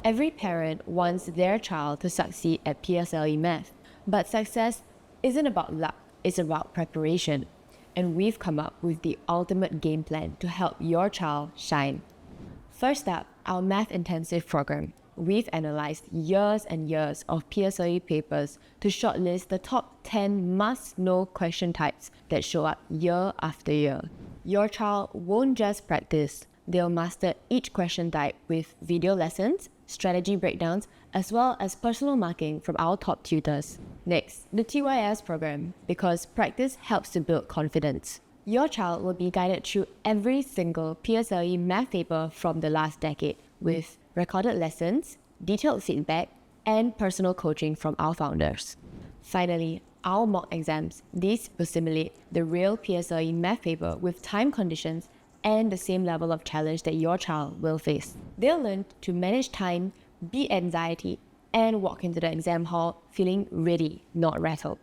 Every parent wants their child to succeed at PSLE Math, but success isn't about luck, it's about preparation. And we've come up with the ultimate game plan to help your child shine. First up, our math intensive program. We've analyzed years and years of PSLE papers to shortlist the top 10 must-know question types that show up year after year. Your child won't just practice, they'll master each question type with video lessons, strategy breakdowns, as well as personal marking from our top tutors. Next, the TYS program, because practice helps to build confidence. Your child will be guided through every single PSLE math paper from the last decade with recorded lessons, detailed feedback, and personal coaching from our founders. Finally, our mock exams. These will simulate the real PSLE math paper with time conditions and the same level of challenge that your child will face. They'll learn to manage time, beat anxiety, and walk into the exam hall feeling ready, not rattled.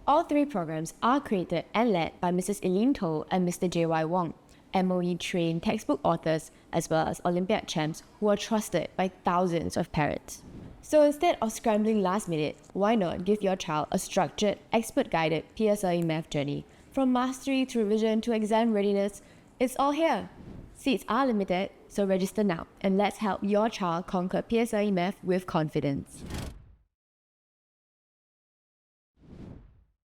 All three programs are created and led by Mrs. Eileen and Mr. J.Y. Wong, MOE-trained textbook authors as well as Olympiad champs who are trusted by thousands of parents. So instead of scrambling last minute, why not give your child a structured, expert-guided PSLE math journey? From mastery to revision to exam readiness, it's all here. Seats are limited, so register now and let's help your child conquer PSLE Math with confidence.